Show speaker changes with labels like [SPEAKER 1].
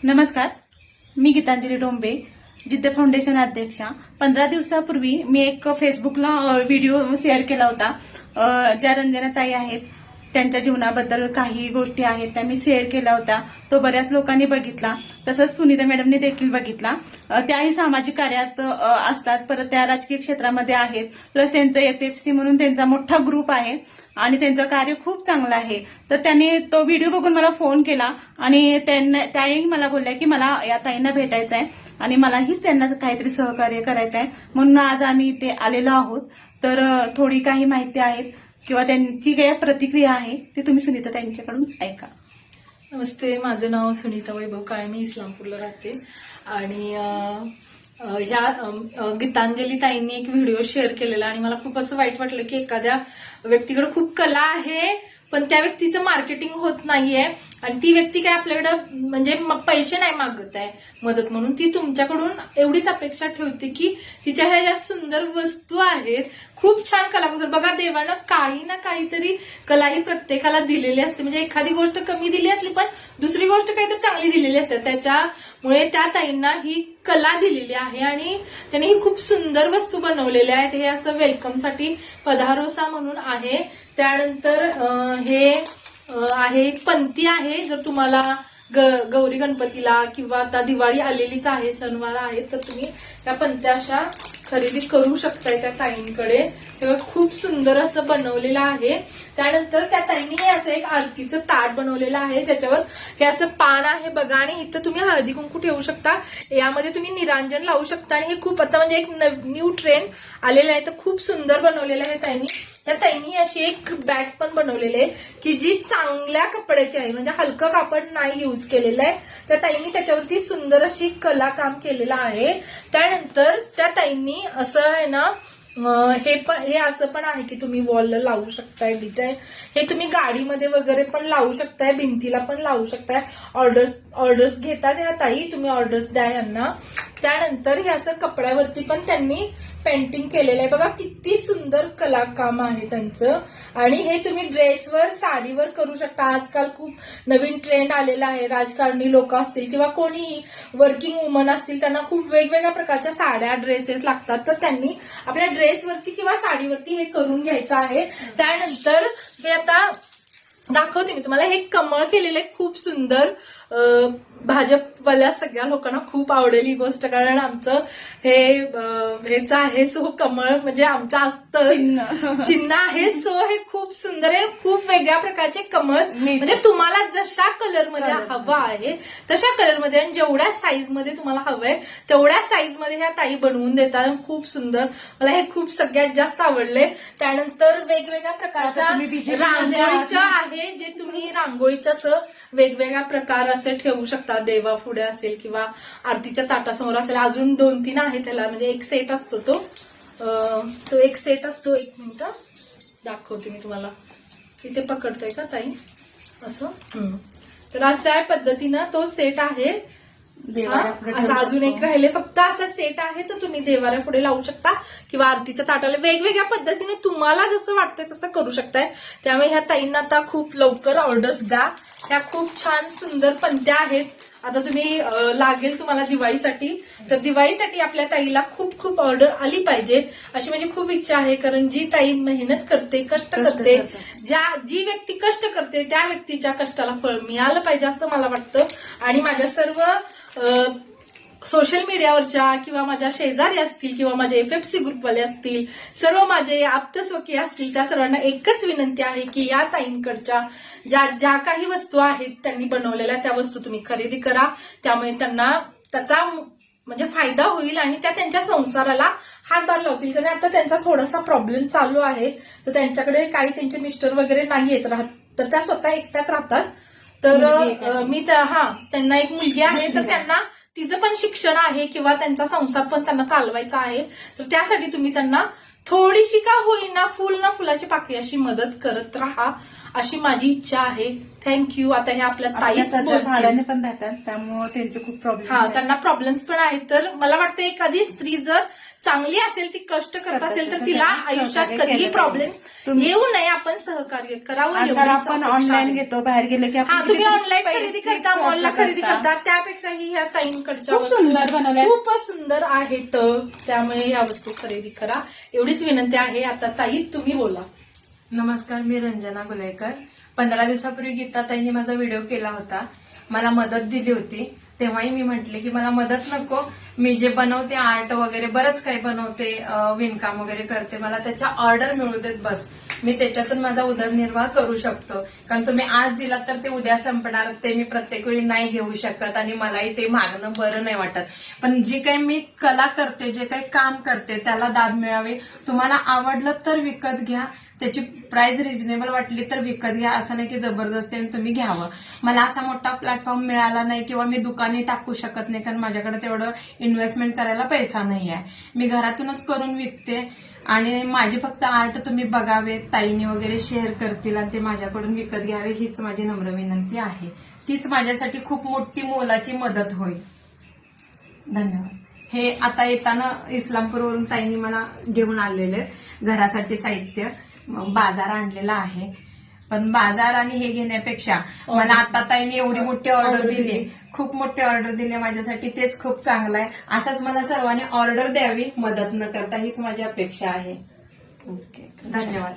[SPEAKER 1] नमस्कार, मी गीतांजली डोंबे, जिद्द फाउंडेशन अध्यक्षा. 15 दिवसापूर्वी मी एक फेसबुकला व्हिडिओ शेअर केला होता. ज्या रंजना ताई आहेत त्यांच्या जीवनाबद्दल काही गोष्टी आहेत त्या मी शेअर केला होता. तो बऱ्याच लोकांनी बघितला. तसंच सुनीता मॅडमने देखील बघितला. त्याही सामाजिक कार्यात असतात, परत त्या राजकीय क्षेत्रामध्ये आहेत. प्लस त्यांचं FFC म्हणून त्यांचा मोठा ग्रुप आहे आणि त्यांचं कार्य खूप चांगलं आहे. तर त्यांनी तो व्हिडिओ बघून मला फोन केला आणि त्याही मला बोलल्या की मला या ताईंना भेटायचं आहे आणि मलाहीच त्यांना काहीतरी सहकार्य करायचं आहे, म्हणून आज आम्ही इथे आलेलो आहोत. तर थोडी काही माहिती आहेत किंवा त्यांची काही प्रतिक्रिया आहे ती तुम्ही सुनीता ताईंच्याकडून ऐका.
[SPEAKER 2] नमस्ते, माझं नाव सुनीता वैभव काळे, मी इस्लामपूरला राहते. आणि ह्या गीतांजली ताईंनी एक व्हिडिओ शेअर केलेला आणि मला खूप असं वाईट वाटलं की एखाद्या व्यक्तीकडे खूप कला आहे पण त्या व्यक्तीचं मार्केटिंग होत नाहीये आणि ती व्यक्ती काय आपल्याकडं म्हणजे पैसे नाही मागत आहे मदत म्हणून. ती तुमच्याकडून एवढीच अपेक्षा ठेवते की तिच्या ह्या ज्या सुंदर वस्तू आहेत, खूप छान कलाकृती बघा, देवानं काही ना काहीतरी कला ही प्रत्येकाला दिलेली असते. म्हणजे एखादी गोष्ट कमी दिली असली पण दुसरी गोष्ट काहीतरी चांगली दिलेली असते. त्याच्यामुळे त्या ताईंना ही कला दिलेली आहे आणि त्यांनी ही खूप सुंदर वस्तू बनवलेल्या आहेत. हे असं वेलकमसाठी पधारोसा म्हणून आहे. त्यानंतर हे आहे पंती आहे. जर तुम्हाला गौरी गणपतीला किंवा आता दिवाळी आलेलीच आहे, सणवार आहे, तर तुम्ही त्या पंत्या अशा खरेदी करू शकताय त्या ताईंकडे. हे खूप सुंदर असं बनवलेलं आहे. त्यानंतर त्या ताईंनी हे असं एक आरतीचं ताट बनवलेलं आहे ज्याच्यावर हे असं पान आहे बघा आणि इथं तुम्ही हळदी कुंकू ठेवू शकता. यामध्ये तुम्ही निरांजन लावू शकता आणि हे खूप आता म्हणजे एक न्यू ट्रेंड आलेलं आहे. तर खूप सुंदर बनवलेलं आहे ताईंनी. त्या ताईंनी अशी एक बॅग पण बनवलेली आहे की जी चांगल्या कपड्याची आहे, म्हणजे हलकं कापड नाही यूज केलेलं आहे. त्या ताईंनी त्याच्यावरती सुंदर अशी कलाकाम केलेलं आहे. त्यानंतर त्या ताईंनी असं आहे ना, हे असं पण आहे की तुम्ही वॉलला लावू शकताय डिझाईन. हे तुम्ही गाडीमध्ये वगैरे पण लावू शकताय, भिंतीला पण लावू शकताय. ऑर्डर्स घेतात ह्या ताई, तुम्ही ऑर्डर्स द्या यांना. त्यानंतर हे असं कपड्यावरती पण त्यांनी पेंटिंग केलेलं आहे बघा, किती सुंदर कलाकाम आहे त्यांचं. आणि हे तुम्ही ड्रेसवर, साडीवर करू शकता. आजकाल खूप नवीन ट्रेंड आलेला आहे. राजकारणी लोक असतील किंवा कोणीही वर्किंग वुमन असतील, त्यांना खूप वेगवेगळ्या प्रकारच्या साड्या, ड्रेसेस लागतात. तर त्यांनी आपल्या ड्रेसवरती किंवा साडीवरती हे करून घ्यायचं आहे. त्यानंतर हे आता दाखवते मी तुम्हाला. हे कमळ केलेलं आहे खूप सुंदर. भाजपवाल्या सगळ्या लोकांना खूप आवडेल ही गोष्ट, कारण आमचं हेच आहे. सो कमळ म्हणजे आमचं असतं चिन्ह आहे. सो हे खूप सुंदर आहे. खूप वेगळ्या प्रकारचे कमळ, म्हणजे तुम्हाला जशा कलरमध्ये हवा आहे तशा कलरमध्ये आणि जेवढ्या साईजमध्ये तुम्हाला हवंय तेवढ्या साईजमध्ये ह्या ताई बनवून देतात. खूप सुंदर, मला हे खूप सगळ्यात जास्त आवडले. त्यानंतर वेगवेगळ्या प्रकारच्या रांगोळीचं आहे, जे तुम्ही रांगोळीचं असं वेगवेगळ्या प्रकार असे ठेवू शकता. देवा पुढे असेल किंवा आरतीच्या ताटासमोर असेल. अजून 2-3 आहे त्याला, म्हणजे एक सेट असतो तो एक सेट असतो. एक मिनिट दाखवते मी तुम्हाला. इथे पकडतोय का ताई असं. तर अशा पद्धतीनं तो सेट आहे. असं अजून एक राहिले, फक्त असा सेट आहे तो तुम्ही देवाऱ्या पुढे लावू शकता किंवा आरतीच्या ताटाला वेगवेगळ्या पद्धतीने तुम्हाला जसं वाटतंय तसं करू शकताय. त्यामुळे ह्या ताईंना आता खूप लवकर ऑर्डर्स द्या. ह्या खूप छान सुंदर पंत्या आहेत. आता तुम्ही लागेल तुम्हाला दिवाळीसाठी, तर दिवाळीसाठी आपल्या ताईला खूप खूप ऑर्डर आली पाहिजे अशी माझी खूप इच्छा आहे. कारण जी ताई मेहनत करते, कष्ट करते, जी व्यक्ती कष्ट करते त्या व्यक्तीच्या कष्टाला फळ मिळालं पाहिजे असं मला वाटतं. आणि माझ्या सर्व सोशल मीडियावरच्या किंवा माझ्या शेजारी असतील किंवा माझे FFC ग्रुपवाले असतील, सर्व माझे आप्तस्वकीय असतील, त्या सर्वांना एकच विनंती आहे की या ताईंकडच्या ज्या काही वस्तू आहेत त्यांनी बनवलेल्या त्या वस्तू तुम्ही खरेदी करा. त्यामुळे त्यांना त्याचा म्हणजे फायदा होईल आणि त्या त्यांच्या संसाराला हातभार लावतील. कारण आता त्यांचा थोडासा प्रॉब्लेम चालू आहे. तर त्यांच्याकडे काही त्यांचे मिस्टर वगैरे नाही येत राहत, तर त्या स्वतः एकट्याच राहतात. तर मी त्यांना एक मुलगी आहे, तर त्यांना तिचं पण शिक्षण आहे किंवा त्यांचा संसार पण त्यांना चालवायचा आहे. तर त्यासाठी तुम्ही त्यांना थोडीशी का होईना फुल ना फुलाची पाकळी अशी मदत करत राहा अशी माझी इच्छा आहे. थँक्यू. आता हे आपल्या ताईच
[SPEAKER 1] भाड्याने पण राहतात, त्यामुळे त्यांचे खूप प्रॉब्लेम
[SPEAKER 2] त्यांना प्रॉब्लेम्स पण आहेत. तर मला वाटतं एखादी स्त्री जर चांगली असेल, ती कष्ट करत असेल, तर तिला
[SPEAKER 1] सहकार्य
[SPEAKER 2] आयुष्यात
[SPEAKER 1] केलं
[SPEAKER 2] कधीही
[SPEAKER 1] पाहिजे.
[SPEAKER 2] प्रॉब्लेम्स
[SPEAKER 1] तुम्ही-
[SPEAKER 2] येऊ नये. आपण सहकार्य करावं.
[SPEAKER 1] आजकाल
[SPEAKER 2] एवढीच
[SPEAKER 1] आपण
[SPEAKER 2] अपेक्षा
[SPEAKER 1] ऑनलाईन
[SPEAKER 2] आहे.
[SPEAKER 1] घेतो, बाहेर गेलो की आपण
[SPEAKER 2] हा, तुम्ही
[SPEAKER 1] कितीतरी
[SPEAKER 2] ऑनलाईन
[SPEAKER 1] पैसे
[SPEAKER 2] खरेदी करता,
[SPEAKER 1] खर्च
[SPEAKER 2] मॉलला खरेदी
[SPEAKER 1] करता.
[SPEAKER 2] करता, त्यापेक्षाही ह्या ताईंकडच्या
[SPEAKER 1] खूप सुंदर बनवल्या.
[SPEAKER 2] खूपच सुंदर आहेत. त्यामुळे ह्या वस्तू खरेदी करा, एवढीच विनंती आहे. आता ताई तुम्ही बोला.
[SPEAKER 3] नमस्कार, मी रंजना गुलेकर. 15 दिवसापूर्वी गीताताईंनी माझा व्हिडिओ केला होता, मला मदत दिली होती. तेव्हाही मी म्हटले की मला मदत नको, मी जे बनवते आर्ट वगैरे बरंच काही बनवते, विणकाम वगैरे करते, मला त्याच्या ऑर्डर मिळू देत बस, मी त्याच्यातून माझा उदरनिर्वाह करू शकतो. कारण तुम्ही आज दिलात तर ते उद्या संपणार, ते मी प्रत्येक वेळी नाही घेऊ शकत आणि मलाही ते मागणं बरं नाही वाटत. पण जी काही मी कला करते, जे काही काम करते त्याला दाद मिळावी. तुम्हाला आवडलं तर विकत घ्या, त्याची प्राइस रिजनेबल वाटली तर विकत घ्या, असं नाही की जबरदस्तीने तुम्ही घ्यावं. मला असा मोठा प्लॅटफॉर्म मिळाला नाही किंवा मी दुकाने टाकू शकत नाही, कारण माझ्याकडे तेवढं इन्व्हेस्टमेंट करायला पैसा नाही आहे. मी घरातूनच करून विकते आणि माझे फक्त आर्ट तुम्ही बघावे, ताईने वगैरे शेअर करतील आणि ते माझ्याकडून विकत घ्यावे, हीच माझी नम्र विनंती आहे. तीच माझ्यासाठी खूप मोठी मोलाची मदत होईल. धन्यवाद. हे आता येताना इस्लामपूरवरून ताईंनी मला घेऊन आलेले घरासाठी साहित्य, बाजार आणलेला आहे. पण बाजार आणि हे घेण्यापेक्षा मला आता ताईंनी एवढी मोठी ऑर्डर दिली, खूप मोठी ऑर्डर दिली माझ्यासाठी, तेच खूप चांगलं आहे. असंच मला सर्वांनी ऑर्डर द्यावी, मदत न करता, हीच माझी अपेक्षा आहे. ओके, धन्यवाद.